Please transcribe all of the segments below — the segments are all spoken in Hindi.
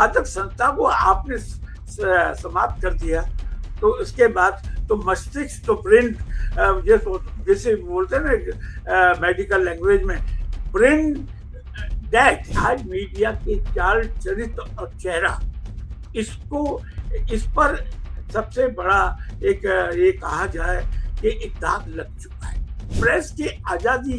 पाठक संस्था को आपने समाप्त कर दिया, तो उसके बाद तो मस्तिष्क तो ब्रेन, जैसे बोलते हैं ना मेडिकल लैंग्वेज में, ब्रेन डेड। आज मीडिया के चाल, चरित्र और चेहरा, इस पर सबसे बड़ा एक ये कहा जाए कि एक दाग लग चुका है। प्रेस की आजादी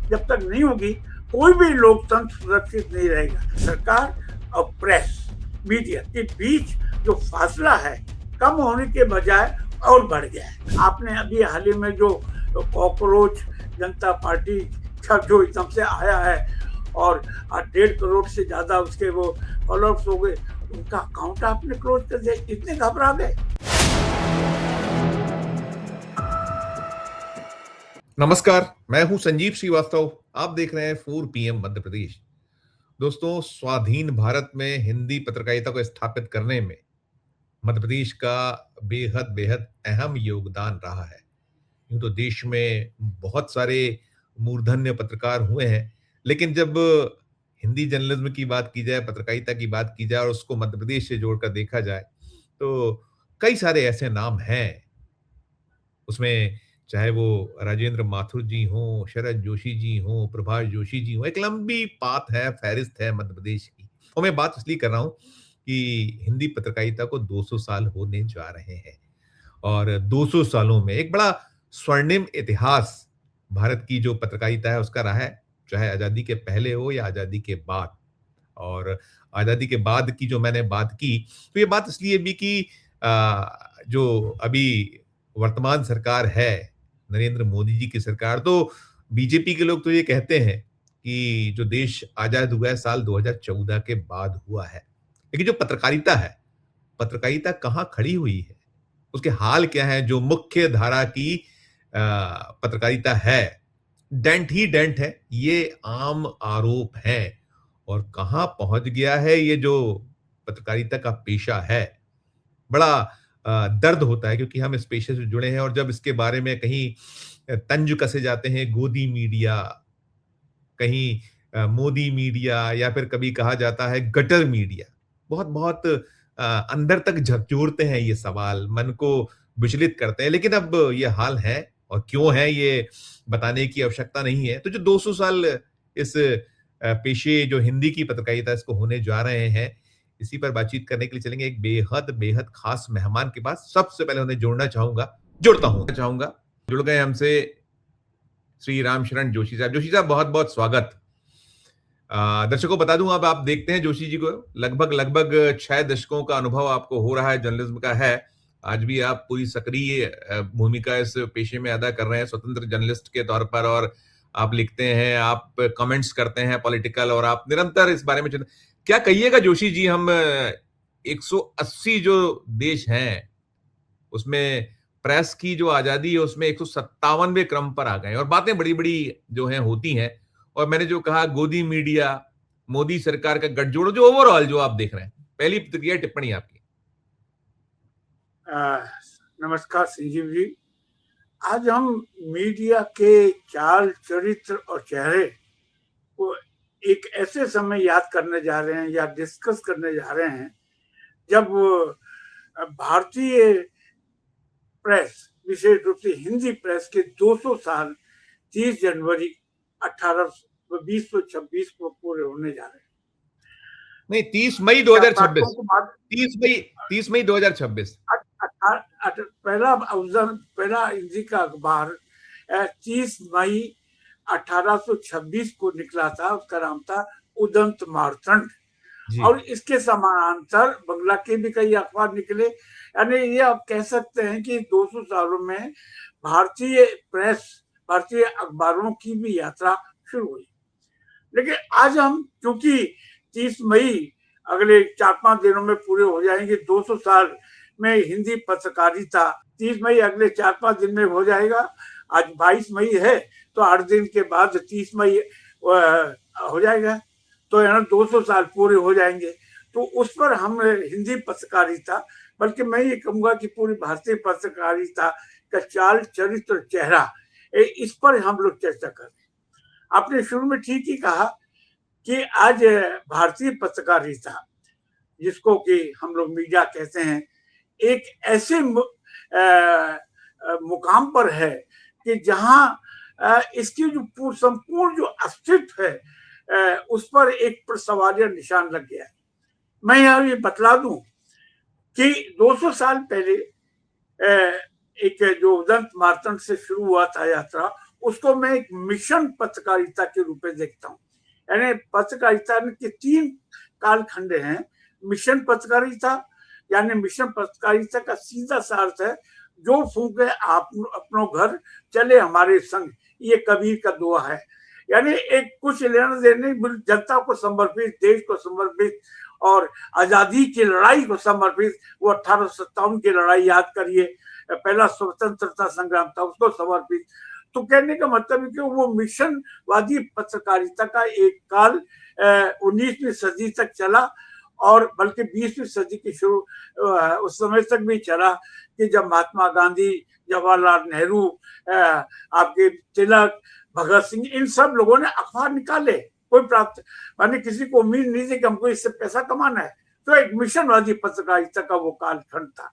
जब तक नहीं होगी, कोई भी लोकतंत्र सुरक्षित नहीं रहेगा। सरकार और प्रेस, मीडिया के बीच जो फासला है कम होने के बजाय और बढ़ गया है। आपने अभी हाल ही में जो कॉकरोच जनता पार्टी का जो एकदम से आया है और 1.5 करोड़ से ज्यादा उसके वो फॉलोअर्स हो गए, उनका अकाउंट आपने क्लोज कर दिया, इतने घबरा गए। नमस्कार, मैं हूं संजीव श्रीवास्तव। आप देख रहे हैं 4 PM मध्य प्रदेश। दोस्तों, स्वाधीन भारत में हिंदी पत्रकारिता को स्थापित करने में मध्य प्रदेश का बेहद बेहद अहम योगदान रहा है। यूं तो देश में बहुत सारे मूर्धन्य पत्रकार हुए हैं, लेकिन जब हिंदी जर्नलिज्म की बात की जाए, पत्रकारिता की बात की जाए और उसको मध्य प्रदेश से जोड़कर देखा जाए, तो कई सारे ऐसे नाम हैं। उसमें चाहे वो राजेंद्र माथुर जी हों, शरद जोशी जी हों, प्रभाष जोशी जी हों, एक लंबी पात है, फहरिस्त है मध्य प्रदेश की। और मैं बात इसलिए कर रहा हूं कि हिंदी पत्रकारिता को 200 साल होने जा रहे हैं और 200 सालों में एक बड़ा स्वर्णिम इतिहास भारत की जो पत्रकारिता है उसका रहा है, चाहे आजादी के पहले हो या आजादी के बाद। और आजादी के बाद की जो मैंने बात की, तो ये बात इसलिए भी कि जो अभी वर्तमान सरकार है, नरेंद्र मोदी जी की सरकार, तो बीजेपी के लोग तो ये कहते हैं कि जो देश आजाद हुआ है साल 2014 के बाद हुआ है। लेकिन जो पत्रकारिता है, पत्रकारिता कहाँ खड़ी हुई है, उसके हाल क्या है? जो मुख्य धारा की पत्रकारिता है, डेंट ही डेंट है, ये आम आरोप है। और कहाँ पहुंच गया है ये जो पत्रकारिता का पेशा है। बड़ा दर्द होता है क्योंकि हम इस पेशे से जुड़े हैं और जब इसके बारे में कहीं तंज कसे जाते हैं, गोदी मीडिया, कहीं मोदी मीडिया, या फिर कभी कहा जाता है गटर मीडिया, बहुत बहुत अंदर तक झकझोरते हैं ये सवाल, मन को विचलित करते हैं। लेकिन अब ये हाल है और क्यों है ये बताने की आवश्यकता नहीं है। तो जो 200 साल इस पेशे, जो हिंदी की पत्रकारिता, इसको होने जा रहे हैं, इसी पर बातचीत करने के लिए चलेंगे एक बेहद बेहद खास मेहमान के पास। सबसे पहले उन्हें जुड़ गए हमसे श्री रामशरण जोशी साहब। जोशी साहब, बहुत बहुत स्वागत। दर्शकों बता दूं, अब आप देखते हैं जोशी जी को, लगभग 6 दशकों का अनुभव आपको हो रहा है, जर्नलिज्म का है। आज भी आप पूरी सक्रिय भूमिका इस पेशे में अदा कर रहे हैं स्वतंत्र जर्नलिस्ट के तौर पर, और आप लिखते हैं, आप कमेंट्स करते हैं पॉलिटिकल, और आप निरंतर इस बारे में क्या कहिएगा जोशी जी? हम 180 जो देश हैं उसमें प्रेस की जो आजादी है उसमें 157वें क्रम पर आ गए, और बातें बड़ी बड़ी जो हैं होती हैं। और मैंने जो कहा, गोदी मीडिया, मोदी सरकार का गठजोड़, जो ओवरऑल जो आप देख रहे हैं, पहली प्रतिक्रिया, टिप्पणी आपकी। नमस्कार संजीव जी। आज हम मीडिया के चाल, चरित्र और चेहरे को एक ऐसे समय याद करने जा रहे हैं या डिस्कस करने जा रहे हैं जब भारतीय प्रेस, विशेष रूप से हिंदी प्रेस के 200 साल 30 जनवरी 2026 को पूरे होने जा रहे हैं। नहीं, 30 मई 2026। 30 मई 2026 पहला हिंदी का अखबार 30 मई 1826 को निकला था। उसका नाम था उदंत मार्तंड। और इसके समानांतर बंगला के भी कई अखबार निकले। यानी ये आप कह सकते हैं कि 200 सालों में भारतीय प्रेस, भारतीय अखबारों की भी यात्रा शुरू हुई। लेकिन आज हम, क्योंकि 30 मई अगले 4-5 दिनों में पूरे हो जाएंगे 200 साल में हिंदी पत्रकारिता, 30 मई अगले 4-5 दिन में हो जाएगा। आज 22 मई है, तो 8 दिन के बाद 30 मई हो जाएगा, तो यहाँ 200 साल पूरे हो जाएंगे। तो उस पर हम हिंदी पत्रकारिता, बल्कि मैं ये कहूँगा कि पूरी भारतीय पत्रकारिता का चाल, चरित्र, चेहरा, इस पर हम लोग चर्चा कर रहे हैं। आपने शुरू में ठीक ही कहा कि आज भारतीय पत्रकारिता जिसको कि हम लोग मीडिया कहते हैं, एक ऐसे मुकाम पर है कि जहां इसकी जो संपूर्ण जो अस्तित्व है उस पर एक सवालिया निशान लग गया है। मैं यहाँ ये बतला दूं कि 200 साल पहले एक जो उदंत मार्तंड से शुरू हुआ था यात्रा, उसको मैं एक मिशन पत्रकारिता के रूप में देखता हूँ। यानी पत्रकारिता के 3 कालखंड हैं। मिशन पत्रकारिता, यानी मिशन पत्रकारिता का सीधा सा अर्थ है जो फूंके आप अपनों घर चले हमारे संग, ये कबीर का दुआ है। यानी एक कुछ लेना देने, जनता को समर्पित, देश को समर्पित और आजादी की लड़ाई को समर्पित। वो 1857 की लड़ाई याद करिए, पहला स्वतंत्रता संग्राम था, उसको समर्पित। तो कहने का मतलब है कि वो मिशनवादी पत्रकारिता का एक काल 19वीं सदी तक चला, और बल्कि 20वीं सदी की शुरू उस समय तक भी चला कि जब महात्मा गांधी, जवाहरलाल नेहरू, आपके तिलक, भगत सिंह, इन सब लोगों ने अखबार निकाले। कोई प्राप्त माने किसी को उम्मीद नहीं थी कि हमको इससे पैसा कमाना है, तो एक मिशनवादी पत्रकारिता का वो कालखंड था।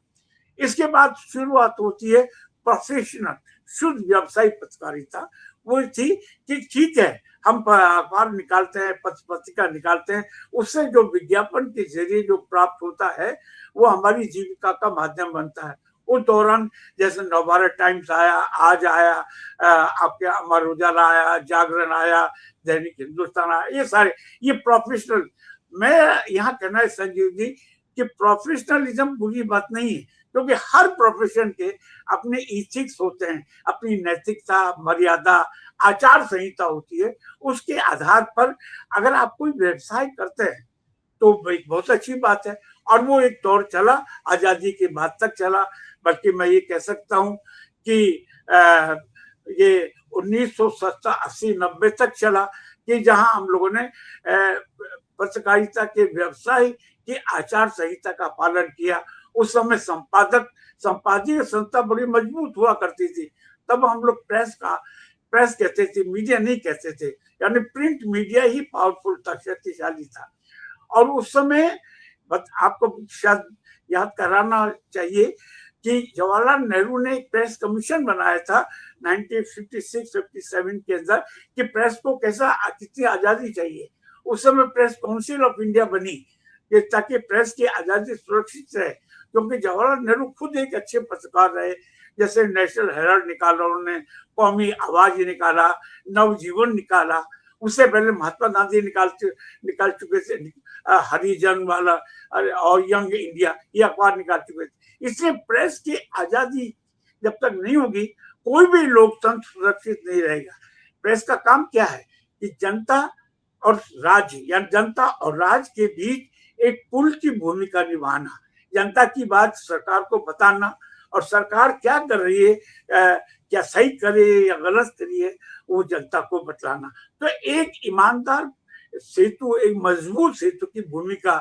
इसके बाद शुरुआत होती है प्रोफेशनल, शुद्ध व्यावसायिक पत्रकारिता। वो थी कि ठीक है, हम अखबार निकालते हैं, पत्रिका निकालते हैं, उससे जो विज्ञापन के जरिए जो प्राप्त होता है वो हमारी जीविका का माध्यम बनता है। उस दौरान जैसे नवभारत टाइम्स आया, आज आया, आपके अमर उजाला आया, जागरण आया, दैनिक हिंदुस्तान आया, ये सारे ये प्रोफेशनल। मैं यहाँ कहना है संजीव जी कि प्रोफेशनलिज्म बुरी बात नहीं है, क्योंकि हर प्रोफेशन के अपने इथिक्स होते हैं, अपनी नैतिकता, मर्यादा, आचार संहिता होती है। उसके आधार पर अगर आप कोई व्यवसाय करते हैं तो एक बहुत अच्छी बात है, और वो एक दौर चला, आजादी के बाद तक चला। बल्कि मैं ये कह सकता हूँ कि ये 1970, 80, 90 तक चला कि जहां हम लोगों ने पत्रकारिता के व्यवसाय की आचार संहिता का पालन किया। उस समय संपादकीय संस्था बड़ी मजबूत हुआ करती थी। तब हम लोग प्रेस कहते थे, मीडिया नहीं कहते थे। यानी प्रिंट मीडिया ही पावरफुल था, शक्तिशाली था। और उस समय आपको शायद याद कराना चाहिए कि जवाहरलाल नेहरू ने एक प्रेस कमीशन बनाया था 1956-57 के अंदर कि प्रेस को कितनी आजादी चाहिए। उस समय प्रेस काउंसिल ऑफ इंडिया बनी ताकि प्रेस की आजादी सुरक्षित रहे, क्योंकि जवाहरलाल नेहरू खुद एक अच्छे पत्रकार रहे। जैसे नेशनल हेराल्ड निकाला उन्होंने, कौमी आवाज निकाला, नवजीवन निकाला, उससे पहले महात्मा गांधी निकाल चुके थे, हरिजन वाला और यंग इंडिया, ये अखबार निकाल चुके थे। इसलिए प्रेस की आजादी जब तक नहीं होगी, कोई भी लोकतंत्र सुरक्षित नहीं रहेगा। प्रेस का काम क्या है कि जनता और राज्य, या जनता और राज्य के बीच एक पुल की भूमिका निभाना, जनता की बात सरकार को बताना, और सरकार क्या कर रही है, क्या सही करे या गलत करी है, वो जनता को बतलाना। तो एक ईमानदार सेतु, एक मजबूत सेतु की भूमिका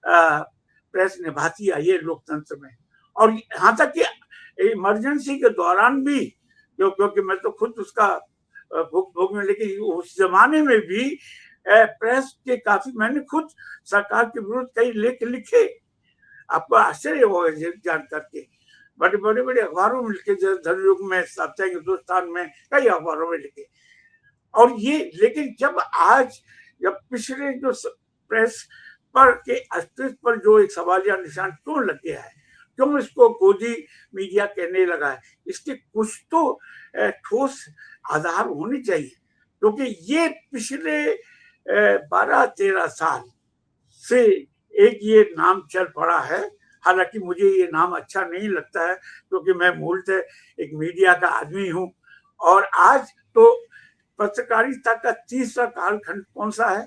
प्रेस निभाती आई है लोकतंत्र में। और यहाँ तक कि इमरजेंसी के दौरान भी, क्योंकि मैं तो खुद उसका भोग में, लेकिन उस जमाने में भी प्रेस के काफी, मैंने खुद सरकार के विरुद्ध कई लेख लिखे। आपको आश्चर्य होगा जान करके, बड़े अखबारों में लिखे, धनयुग में, साप्ताहिक हिंदुस्तान में, कई अखबारों में लिखे। और ये, लेकिन जब पिछले जो प्रेस पर के अस्तित्व पर जो एक सवालिया निशान क्यों लग गया है, क्यों इसको गोदी मीडिया कहने लगा है, इसके कुछ तो ठोस आधार होने चाहिए। क्योंकि ये पिछले 12-13 साल से एक ये नाम चल पड़ा है। हालांकि मुझे ये नाम अच्छा नहीं लगता है, क्योंकि मैं मूलतः एक मीडिया का आदमी हूं। और आज तो पत्रकारिता का तीसरा कालखंड कौन सा है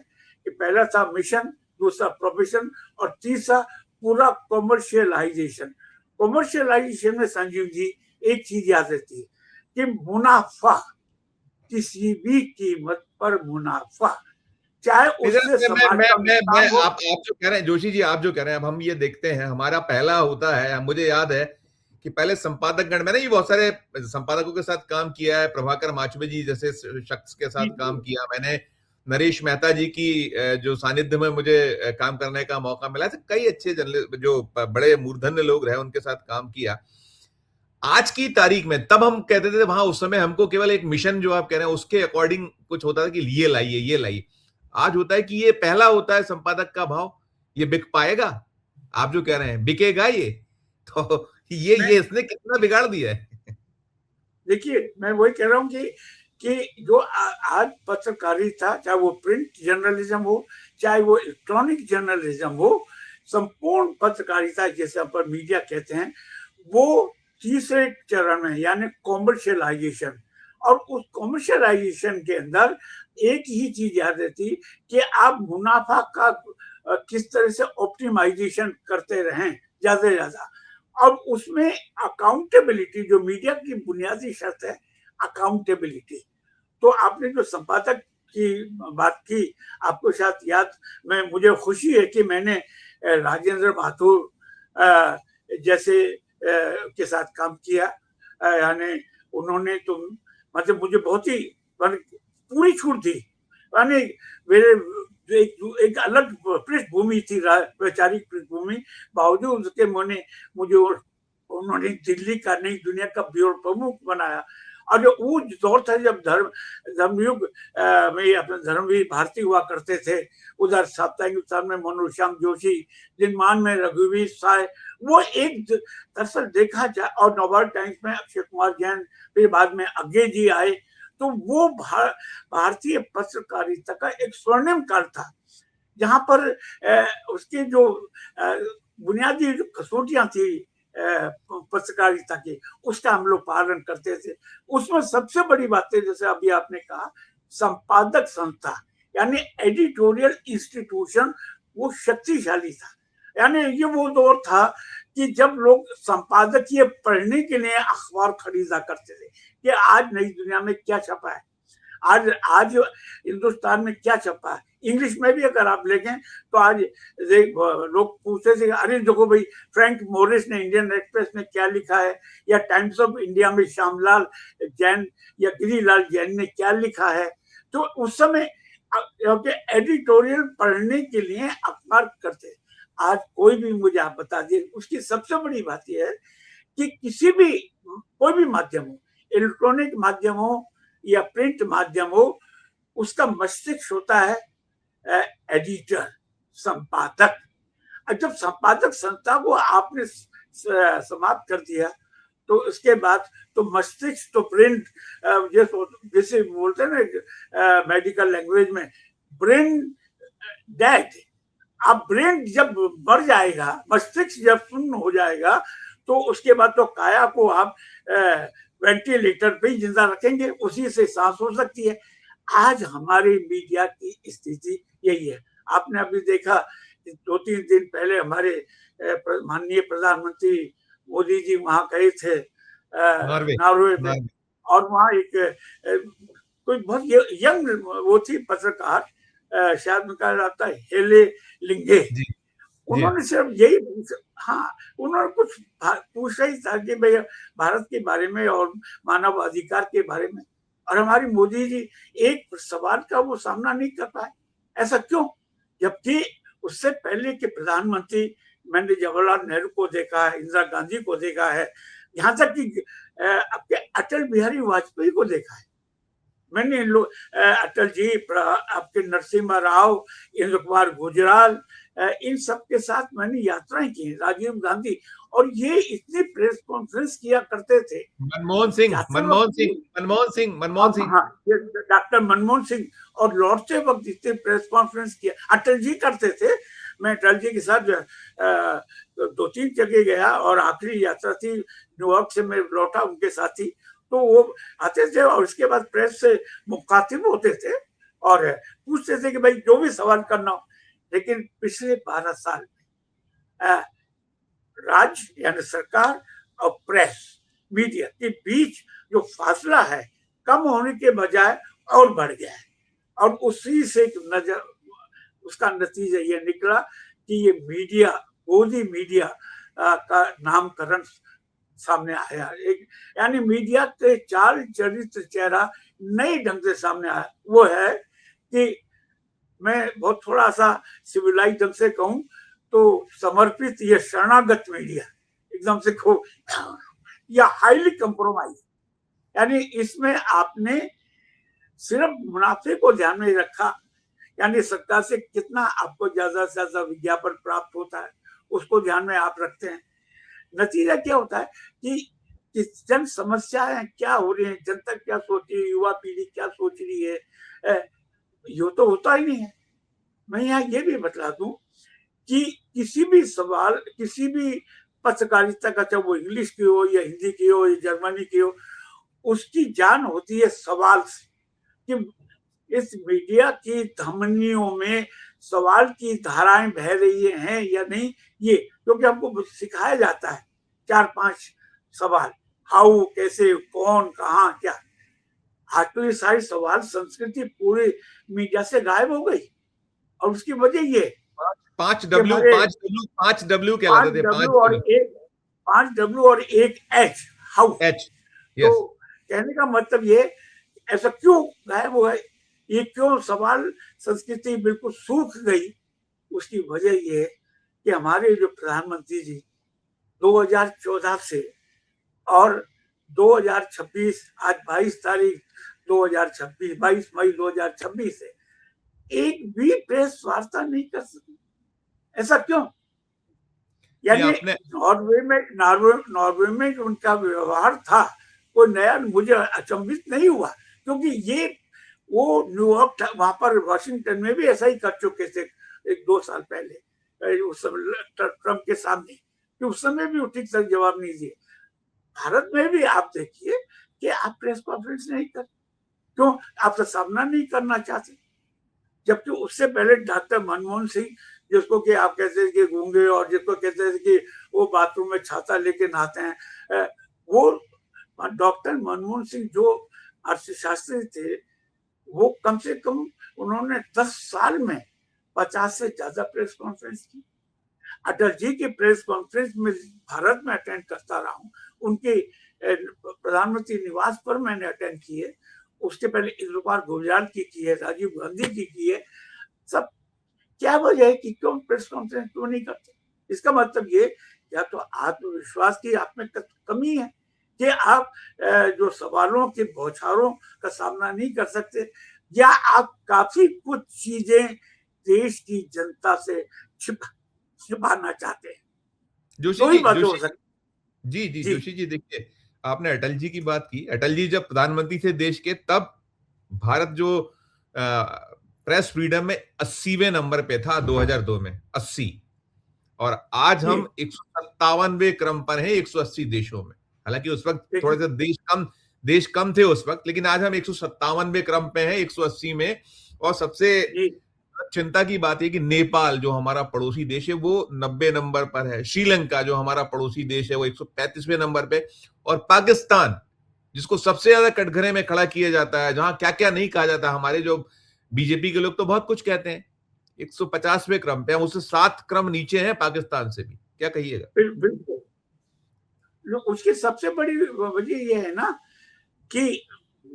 कि पहला था मिशन, दूसरा प्रोफेशन, और तीसरा पूरा कॉमर्शियलाइजेशन। कॉमर्शियलाइजेशन में संजीव जी एक चीज याद रहती है कि मुनाफा, किसी भी कीमत पर मुनाफा, चाहे उससे समाज का आप जो कह रहे हैं जोशी जी, आप जो कह रहे हैं, अब हम ये देखते हैं, हमारा पहला होता है, मुझे याद है कि पहले संपादक गण, मैंने ये बहुत सारे संपादकों के साथ काम किया है, प्रभाकर माचवे जी जैसे शख्स के साथ काम किया मैंने, नरेश मेहता जी की जो सानिध्य में मुझे काम करने का मौका मिला था, कई अच्छे जर्नलिस्ट जो बड़े मूर्धन्य लोग रहे उनके साथ काम किया। आज की तारीख में, तब हम कहते थे वहां उस समय हमको केवल एक मिशन जो आप कह रहे हैं उसके अकॉर्डिंग कुछ होता था कि ये लाइए ये लाइए। आज होता है कि ये पहला होता है संपादक का भाव, ये बिक पाएगा, आप जो कह रहे हैं बिकेगा ये, तो ये इसने कितना बिगाड़ दिया है। देखिए, मैं वही कह रहा हूँ कि जो आज पत्रकारिता, चाहे वो प्रिंट जर्नलिज्म हो, चाहे वो इलेक्ट्रॉनिक जर्नलिज्म हो, संपूर्ण पत्रकारिता जैसे अपन मीडिया कहते हैं, वो तीसरे चरण में यानी कॉमर्शियलाइजेशन, और उस कॉमर्शियलाइजेशन के अंदर एक ही चीज याद रहती कि आप मुनाफा का किस तरह से ऑप्टिमाइजेशन करते रहें ज्यादा से ज्यादा, और उसमें अकाउंटेबिलिटी जो मीडिया की बुनियादी शर्त है, अकाउंटेबिलिटी। तो आपने जो संपादक की बात की, आपको शायद याद, मुझे खुशी है कि मैंने राजेंद्र माथुर जैसे के साथ काम किया, यानी उन्होंने तो मतलब मुझे बहुत ही पूरी छूट दी, यानी मेरे एक अलग पृष्ठभूमि थी, वैचारिक पृष्ठभूमि, बावजूद उसके मुझे उन्होंने दिल्ली का नई दुनिया का ब्यूरो प्रमुख बनाया। और जो वो दौर था जब धर्मयुग में अपने धर्मवीर भारती हुआ करते थे, उधर साप्ताहिक हिंदुस्तान में मनोश्याम जोशी, दिनमान में रघुवीर साय, वो एक दरअसल देखा जाए, और नवभारत टाइम्स में अक्षय कुमार जैन, फिर बाद में अज्ञे जी आए, तो वो भारतीय पत्रकारिता का एक स्वर्णिम काल था, जहां पर उसके जो बुनियादी कसौटियां थी पत्रकारिता की, उसका हम लोग पालन करते थे। उसमें सबसे बड़ी बातें, जैसे अभी आपने कहा, संपादक संस्था यानी एडिटोरियल इंस्टीट्यूशन, वो शक्तिशाली था। यानी ये वो दौर था कि जब लोग संपादकीय पढ़ने के लिए अखबार खरीदा करते थे कि आज नई दुनिया में क्या छपा है, आज हिंदुस्तान में क्या छपा है। इंग्लिश में भी अगर आप लेखें तो आज लोग पूछते थे, अरे देखो भाई, फ्रैंक मोरिस ने इंडियन एक्सप्रेस में क्या लिखा है, या टाइम्स ऑफ इंडिया में श्यामलाल जैन या गिरिलाल जैन ने क्या लिखा है। तो उस समय एडिटोरियल पढ़ने के लिए अखबार करते। आज कोई भी मुझे आप बता दिए, उसकी सबसे बड़ी बात यह है कि किसी भी कोई भी माध्यम हो, इलेक्ट्रॉनिक माध्यम हो या प्रिंट माध्यम हो, उसका मस्तिष्क होता है एडिटर, संपादक। जब संपादक संस्था को आपने समाप्त कर दिया, तो उसके बाद तो मस्तिष्क तो प्रिंट, जैसे बोलते हैं ना मेडिकल लैंग्वेज में, ब्रेन डेड। अब ब्रेन जब मर जाएगा, मस्तिष्क जब शून्य हो जाएगा, तो उसके बाद तो काया को आप वेंटिलेटर पे ही जिंदा रखेंगे, उसी से सांस हो सकती है। आज हमारे मीडिया की स्थिति यही है। आपने अभी देखा 2-3 दिन पहले हमारे माननीय प्रधानमंत्री मोदी जी वहां गए थे नॉर्वे में, और वहां एक कोई बहुत यंग वो थी पत्रकार, शायद उनका नाम था हेले लिंगे। उन्होंने सिर्फ यही, हाँ, उन्होंने कुछ पूछा ही था कि भाई भारत के बारे में और मानव अधिकार के बारे में, और हमारी मोदी जी एक सवाल का वो सामना नहीं कर पाए। ऐसा क्यों? जबकि उससे पहले के प्रधानमंत्री, मैंने जवाहरलाल नेहरू को देखा है, इंदिरा गांधी को देखा है, यहाँ तक कि आपके अटल बिहारी वाजपेयी को देखा है मैंने। अटल जी, आपके नरसिम्हा राव, इंद्र कुमार गुजराल, इन सब के साथ मैंने यात्राएं की, राजीव गांधी, और ये इतनी प्रेस कॉन्फ्रेंस किया करते थे। मनमोहन सिंह, हाँ, डॉक्टर मनमोहन सिंह, और लौटते वक्त इतने प्रेस कॉन्फ्रेंस किया अटल जी करते थे। मैं अटल जी के साथ 2-3 जगह गया, और आखिरी यात्रा थी न्यूयॉर्क से, मैं लौटा उनके साथ ही, तो वो आते थे और उसके बाद प्रेस से मुखातिब होते थे और पूछते थे कि भाई जो भी सवाल करना हो। लेकिन पिछले 12 साल में राज्य यानी सरकार और प्रेस मीडिया के बीच जो फासला है, कम होने के बजाय और बढ़ गया है। और उसी से उसका नतीजा ये निकला कि ये मीडिया, मोदी मीडिया का नामकरण सामने आया। एक यानी मीडिया के चाल चरित्र चेहरा नई ढंग से सामने आया। वो है कि मैं बहुत थोड़ा सा सिविलाइज ढंग से कहूं तो समर्पित ये शरणागत मीडिया एकदम से खो या हाईली कंप्रोमाइज, यानी इसमें आपने सिर्फ मुनाफे को ध्यान में रखा, यानी सरकार से कितना आपको ज्यादा से ज्यादा विज्ञापन प्राप्त होता है उसको ध्यान में आप रखते हैं। नतीजा क्या होता है कि जन समस्याएं क्या हो रही है, जनता क्या सोच रही है, युवा पीढ़ी क्या सोच रही है, ये तो होता ही नहीं है। मैं यहाँ ये भी बता दूं कि किसी भी सवाल, किसी भी पत्रकारिता का, चाहे वो इंग्लिश की हो या हिंदी की हो या जर्मनी की हो, उसकी जान होती है सवाल से, कि इस मीडिया की धमनियों में सवाल की धाराएं बह रही हैं या नहीं, ये क्योंकि हमको सिखाया जाता है 4-5 सवाल, हाउ, कैसे, कौन, कहाँ, क्या। आज तो ये सारी सवाल संस्कृति पूरे मीडिया से गायब हो गई, और उसकी वजह ये 5W कहलाते थे, 5W और एक H, हाउ। तो कहने का मतलब ये, ऐसा क्यों गायब हुआ है, ये क्यों सवाल संस्कृति बिल्कुल सूख गई, उसकी वजह ये है कि हमारे जो प्रधानमंत्री जी 2014 से और 2026, आज 22 मई 2026 से एक भी प्रेस वार्ता नहीं कर सकी। ऐसा क्यों? यानी नॉर्वे में जो उनका व्यवहार था वो नया मुझे अचंभित नहीं हुआ, क्योंकि ये वो न्यूयॉर्क, वहां पर वाशिंगटन में भी ऐसा ही कर चुके थे 1-2 साल पहले, उस समय ट्रंप के सामने, कि उस समय भी वो ठीक से जवाब नहीं दिए। भारत में भी आप देखिए कि आप प्रेस कॉन्फ्रेंस नहीं कर, क्यों? आप तो सामना नहीं करना चाहते। जबकि उससे पहले डॉक्टर मनमोहन सिंह, जिसको कि आप कहते हैं कि गूंगे, और जिसको कहते हैं कि वो बाथरूम में छाता लेके नहाते हैं, वो डॉक्टर मनमोहन सिंह जो अर्थशास्त्री थे, वो कम से कम उन्होंने 10 साल में 50 से ज्यादा प्रेस कॉन्फ्रेंस की। अटल जी की प्रेस कॉन्फ्रेंस में भारत में अटेंड करता रहा हूँ, उनके प्रधानमंत्री निवास पर मैंने अटेंड किए, उसके पहले इंद्रपाल गुजराल की है, राजीव गांधी की है। सब क्या वजह है कि क्यों प्रेस कॉन्फ्रेंस क्यों नहीं करते? इसका मतलब ये, या तो आत्मविश्वास की आप में कमी है कि आप जो सवालों के बौछारों का सामना नहीं कर सकते, या आप काफी कुछ चीजें देश की जनता से छिपाना चाहते हैं। जोशी जी देखिए, आपने अटल जी की बात की। अटल जी जब प्रधानमंत्री थे देश के, तब भारत जो प्रेस फ्रीडम में 80वें नंबर पे था 2002 में, 80, और आज हम 157वें क्रम पर हैं 180 देशों में। हालांकि उस वक्त थोड़े से देश कम थे उस वक्त, लेकिन आज हम 157वें क्रम पे हैं 180 में। और सबसे चिंता की बात है कि नेपाल जो हमारा पड़ोसी देश है वो 90 नंबर पर है, श्रीलंका जो हमारा पड़ोसी देश है वो 135वें नंबर पे, और पाकिस्तान जिसको सबसे ज्यादा कटघरे में खड़ा किया जाता है, जहां क्या क्या नहीं कहा जाता, हमारे जो बीजेपी के लोग तो बहुत कुछ कहते हैं, 150वें क्रम पे, हम उससे 7 क्रम नीचे हैं पाकिस्तान से भी। क्या कहिएगा? बिल्कुल। उसकी सबसे बड़ी वजह यह है ना कि,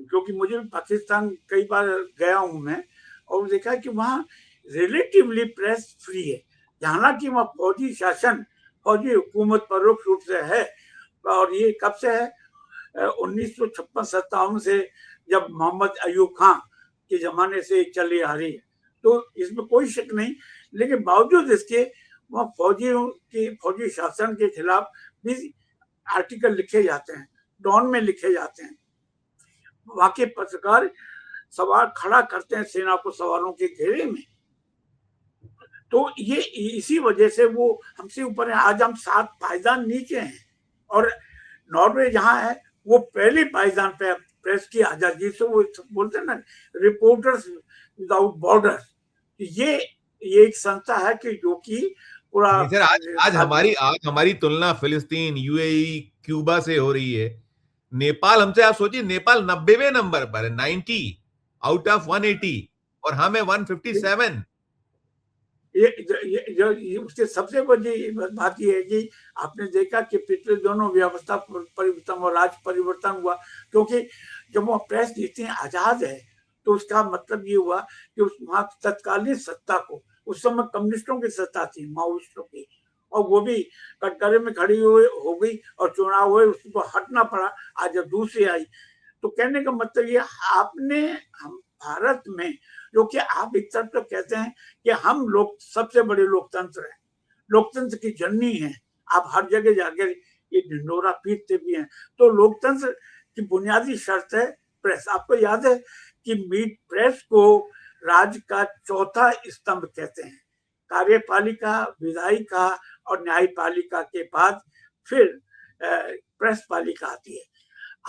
क्योंकि मुझे पाकिस्तान कई बार गया हूं मैं, और देखा कि वहाँ रिलेटिवली प्रेस फ्री है। हालांकि वहाँ फौजी शासन, फौजी हुकूमत परोक्ष रूप से है, और ये कब से है? 1956-57 से, जब मोहम्मद अयूब खान के जमाने से चली आ रही है, तो इसमें कोई शक नहीं। लेकिन बावजूद इसके वहाँ फौजी शासन के खिलाफ भी आर्टिकल लिखे जाते हैं, डॉन में लिखे जाते हैं। वहाँ के पत्रकार सवाल खड़ा करते हैं सेना को सवालों के घेरे में। तो ये इसी वजह से वो हमसे ऊपर है। आज हम 7 पायदान नीचे हैं, और नॉर्वे जहाँ है वो पहले पायदान पे प्रेस की आजादी से, वो बोलते हैं ना, रिपोर्टर्स विदाउट बॉर्डर्स। ये एक संस्था है कि जो कि पूरा आज हमारी तुलना फिलिस्तीन, यूएई, क्यूबा से हो रही है। नेपाल हमसे, आप सोचिए, नेपाल 90वें नंबर पर है, 90 आउट ऑफ 180, और हम है 157। ये उसके सबसे बड़ी बात यह है कि आपने देखा कि पिछले दोनों व्यवस्था परिवर्तन और राज परिवर्तन हुआ, क्योंकि जब वो प्रेस जितनी आजाद है तो उसका मतलब ये हुआ कि उस वहां तत्कालीन सत्ता को, उस समय कम्युनिस्टों की सत्ता थी, माओइस्टों की, और वो भी कटघरे में खड़ी हुई हो गई और चुनाव हुए, उसको हटना पड़ा। आज जब दूसरी आई, तो कहने का मतलब ये, आपने हम भारत में, जो कि आप एक तरफ तो कहते हैं कि हम लोग सबसे बड़े लोकतंत्र हैं, लोकतंत्र की जननी है, आप हर जगह जाकर ये ढिंडोरा पीटते भी हैं, तो लोकतंत्र की बुनियादी शर्त है प्रेस। आपको याद है कि मीट प्रेस को राज्य का चौथा स्तंभ कहते हैं। कार्यपालिका, विधायिका और न्यायपालिका के बाद फिर प्रेस पालिका आती है।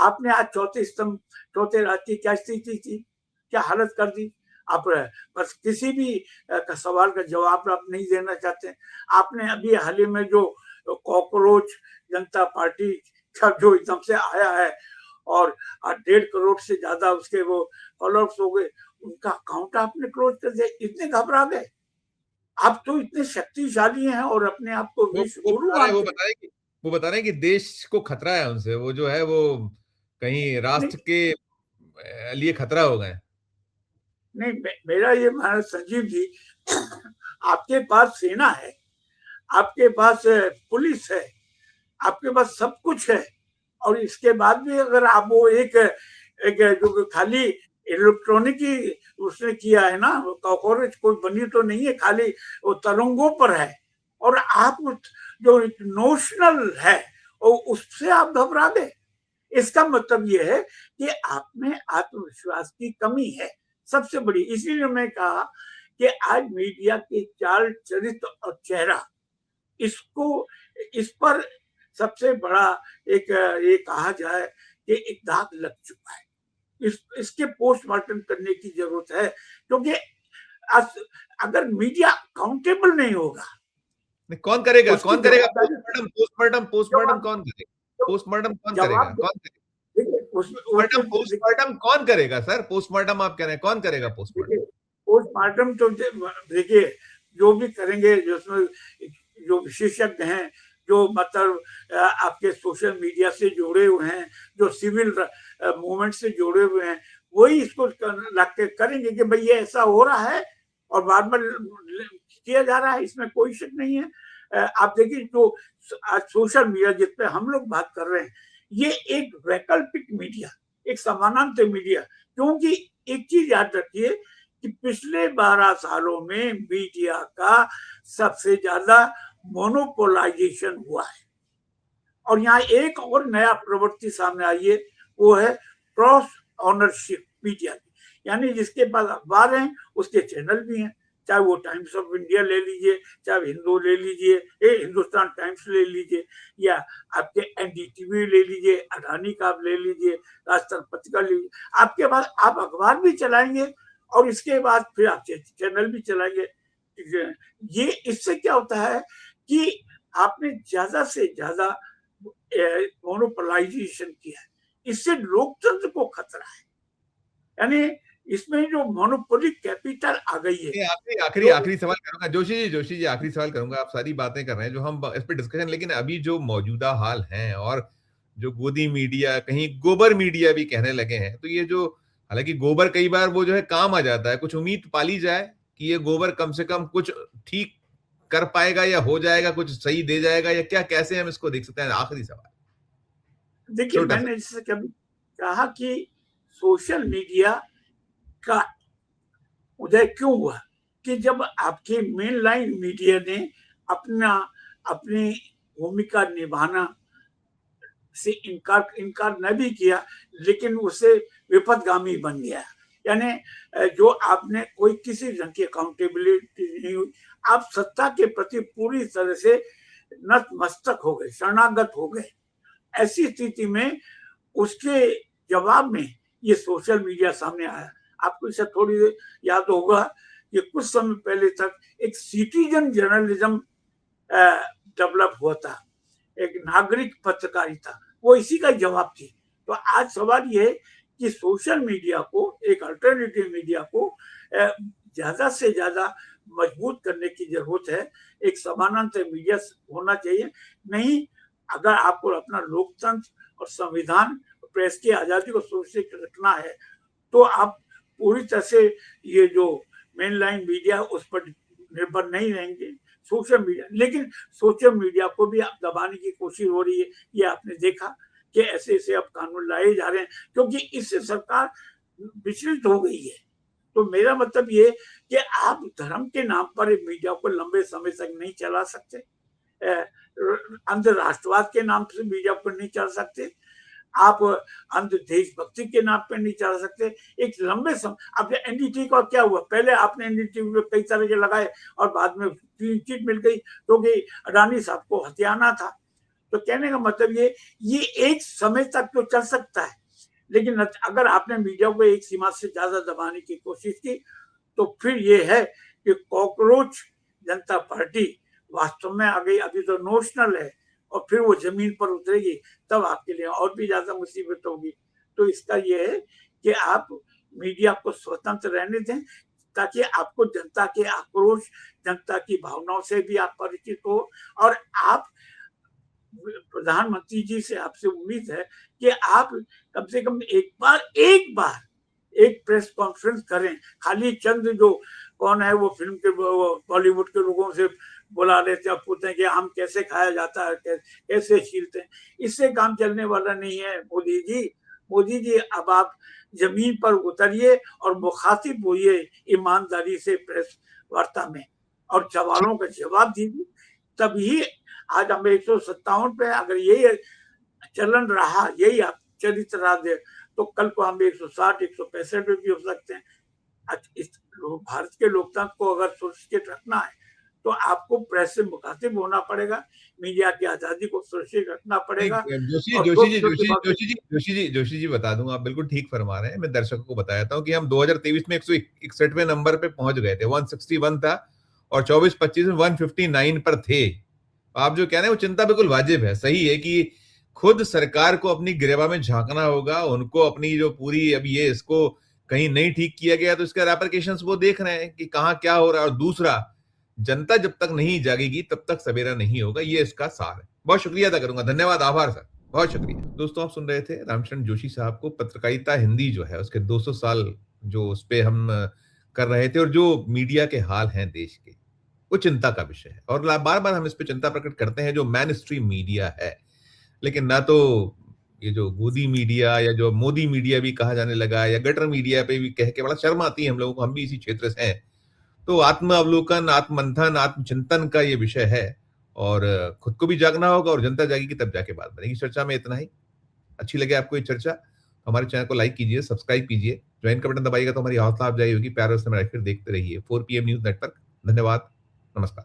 आपने आज चौथे स्तंभ, चौथे राज्य की क्या स्थिति थी, क्या हालत कर दी। आप बस किसी भी का सवाल का जवाब आप नहीं देना चाहते। आपने अभी हाल ही में जो कॉकरोच जनता पार्टी का जो एकदम से आया है और 1.5 करोड़ से ज्यादा उसके वो फॉलोअर्स हो गए, उनका अकाउंट आपने क्लोज कर दिया, इतने घबरा गए। आप तो इतने शक्तिशाली हैं और अपने आप को विश्व गुरु मानते हैं। वो बता रहे हैं कि देश को खतरा है उनसे, वो जो है वो कहीं राष्ट्र नहीं, के लिए खतरा हो गए। नहीं, मेरा ये मानना, संजीव जी, आपके पास सेना है, आपके पास पुलिस है, आपके पास सब कुछ है, और इसके बाद भी अगर आप वो एक जो खाली इलेक्ट्रॉनिक ही उसने किया है ना, कॉकरोच कोई बनी तो नहीं है, खाली वो तरंगों पर है, और आप जो नोशनल है वो उससे आप घबरा गए। इसका मतलब ये है कि आप में आत्मविश्वास की कमी है सबसे बड़ी। इसीलिए मैं कहा कि आज मीडिया के चाल, चरित्र और चेहरा, इसको, इस पर सबसे बड़ा एक ये कहा जाए कि एक दाग लग चुका है। इसके पोस्टमार्टम करने की जरूरत है, क्योंकि अगर मीडिया अकाउंटेबल नहीं होगा, कौन करेगा, कौन करेगा पोस्टमार्टम? पोस्टमार्टम कौन करेगा? पोस्टमार्टम कौन करेगा? कौन करेगा पोस्टमार्टम? पोस्टमार्टम कौन करेगा सर? पोस्टमार्टम आप कह रहे हैं, कौन करेगा पोस्टमार्टम? पोस्टमार्टम तो देखिए, जो भी करेंगे, जिसमें जो विशेषज्ञ हैं, जो मतलब आपके सोशल मीडिया से जुड़े हुए हैं, जो सिविल मूवमेंट से जुड़े हुए हैं, वही इसको करेंगे कि भाई ये ऐसा हो रहा है और बार बार किया जा रहा है, इसमें कोई शक नहीं है। आप देखिए, जो आज सोशल मीडिया जिस पे हम लोग बात कर रहे हैं, ये एक वैकल्पिक मीडिया, एक समानांतर मीडिया, क्योंकि एक चीज याद रखिए कि पिछले 12 सालों में मीडिया का सबसे ज्यादा मोनोपोलाइजेशन हुआ है। और यहाँ एक और नया प्रवृत्ति सामने आई है, वो है क्रॉस ऑनरशिप मीडिया की, यानी जिसके पास अखबार हैं उसके चैनल भी हैं, चाहे वो टाइम्स ऑफ इंडिया ले लीजिए, चाहे हिंदू ले लीजिए, हिंदुस्तान टाइम्स ले लीजिए, या आपके एनडीटीवी ले लीजिए, अडानी का आप ले लीजिए, राजस्थान पत्रिका ले लीजिए, आपके पास आप अखबार भी चलाएंगे और इसके बाद फिर आप चैनल भी चलाएंगे। ये इससे क्या होता है कि आपने ज्यादा से ज्यादा मोनोपोलाइजेशन किया है, इससे लोकतंत्र को खतरा है। यानी इसमें जो मोनोपोली कैपिटल आ गई है। आखिरी सवाल करूंगा जोशी जी, आखिरी सवाल करूंगा। आप सारी बातें कर रहे हैं जो हम इस पे डिस्कशन, लेकिन अभी जो मौजूदा हाल है और जो गोदी मीडिया, कहीं गोबर मीडिया भी कहने लगे हैं, तो ये जो, हालांकि गोबर कई बार वो जो है काम आ जाता है, कुछ उम्मीद पाली जाए कि ये गोबर कम से कम कुछ ठीक कर पाएगा या हो जाएगा, कुछ सही दे जाएगा, या क्या, कैसे हम इसको देख सकते हैं? आखिरी सवाल। देखिए, मैंने जैसे कभी कहा कि सोशल मीडिया का उदय क्यों हुआ, कि जब आपके मेन लाइन मीडिया ने अपनी भूमिका निभाना से इनकार न भी किया, लेकिन उसे विपथगामी बन गया। यानी जो आपने कोई किसी ढंग की अकाउंटेबिलिटी नहीं हुई, आप सत्ता के प्रति पूरी तरह से नतमस्तक हो गए, शरणागत हो गए। ऐसी स्थिति में उसके जवाब में ये सोशल मीडिया सामने आया। आपको इसे थोड़ी याद होगा कि कुछ समय पहले तक एक सिटीजन जर्नलिज्म डेवलप हुआ था, एक नागरिक पत्रकारिता, वो इसी का जवाब थी। तो आज सवाल ये है कि सोशल मीडिया को, एक अल्टरनेटिव मीडिया को ज्यादा से ज्यादा मजबूत करने की जरूरत है। एक समानांतर मीडिया होना चाहिए। नहीं, अगर आपको अपना लोकतंत्र और संविधान, प्रेस की आजादी को सुरक्षित रखना है, तो आप पूरी तरह से ये जो मेन लाइन मीडिया उस पर निर्भर नहीं रहेंगे, सोशल मीडिया। लेकिन सोशल मीडिया को भी अब दबाने की कोशिश हो रही है। ये आपने देखा कि ऐसे ऐसे अब कानून लाए जा रहे हैं, क्योंकि इससे सरकार विचलित हो गई है। तो मेरा मतलब ये कि आप धर्म के नाम पर मीडिया को लंबे समय तक नहीं चला सकते, अंध राष्ट्रवाद के नाम से मीडिया पर नहीं चला सकते, आप अंध देशभक्ति के नाम पर नहीं चला सकते। एक लंबे समय, अब एनडीटी का क्या हुआ, पहले आपने एनडीटी में कई तरह के लगाए और बाद में क्लीन चिट मिल गई क्योंकि अडानी साहब को हथियाना था। तो कहने का मतलब ये एक समय तक तो चल सकता है, लेकिन अगर आपने मीडिया को एक सीमा से ज्यादा दबाने की कोशिश की तो फिर ये है कि कॉकरोच जनता पार्टी वास्तव में आ गई। अभी तो नोशनल है और फिर वो जमीन पर उतरेगी, तब आपके लिए और भी ज्यादा मुसीबत होगी। तो इसका ये है कि आप मीडिया को स्वतंत्र रहने दें, ताकि आपको जनता के आक्रोश, जनता की भावनाओं से भी आप परिचित हो। और आप, प्रधानमंत्री जी से आपसे उम्मीद है कि आप कम से कम एक बार एक प्रेस कॉन्फ्रेंस करें। खाली चंद जो कौन है वो फिल्म के बॉलीवुड के लोगों से बुला लेते हैं, पूछते हैं कि आम कैसे खाया जाता है, कैसे छीलते हैं। इससे काम चलने वाला नहीं है मोदी जी। अब आप जमीन पर उतरिए और मुखातिब होइए ईमानदारी से प्रेस वार्ता में और सवालों का जवाब दीजिए। तभी आज हम 157 पे, अगर यही चलन रहा, यही आप चरित्र रहा दे, तो कल को हम 160, 165 पे भी हो सकते हैं। भारत के लोकतंत्र को अगर सुरक्षित रखना है तो आपको प्रेस से मुखातिब होना पड़ेगा, मीडिया की आजादी को सुरक्षित रखना पड़ेगा। जोशी जी बता दूं, आप बिल्कुल ठीक फरमा रहे हैं। मैं दर्शकों को बताता हूं कि हम 2023 में 161वें नंबर पे पहुंच गए थे, 161 था, और 24-25 में 159 पर थे। आप जो कह रहे हैं वो चिंता बिल्कुल वाजिब है, सही है कि खुद सरकार को अपनी गिरेबा में झांकना होगा। उनको अपनी जो पूरी, अब ये इसको कहीं नहीं ठीक किया गया तो इसके रेपरकेशंस वो देख रहे हैं कि कहां क्या हो रहा है। और दूसरा, जनता जब तक नहीं जागेगी तब तक सवेरा नहीं होगा, ये इसका सार है। बहुत शुक्रिया अदा करूंगा, धन्यवाद, आभार सर, बहुत शुक्रिया। दोस्तों, आप सुन रहे थे रामचरण जोशी साहब को। पत्रकारिता हिंदी जो है उसके 200 साल जो उस पे हम कर रहे थे, और जो मीडिया के हाल हैं देश के, वो चिंता का विषय है। और बार बार हम इस पे चिंता प्रकट करते हैं जो मेन स्ट्रीम मीडिया है। लेकिन ना तो ये जो गोदी मीडिया या जो मोदी मीडिया भी कहा जाने लगा, या गटर मीडिया पे भी कह के बड़ा शर्म आती है हम लोगों को, हम भी इसी क्षेत्र से हैं। तो आत्म अवलोकन, आत्ममंथन, आत्मचिंतन का ये विषय है, और खुद को भी जागना होगा, और जनता जागेगी तब जाके बात बनेगी। चर्चा में इतना ही। अच्छी लगे आपको ये चर्चा, हमारे चैनल को लाइक कीजिए, सब्सक्राइब कीजिए, ज्वाइन का बटन दबाइएगा तो हमारी हौसला अफजाई होगी। प्यार से फिर देखते रहिए 4 PM न्यूज नेटवर्क। धन्यवाद, नमस्कार।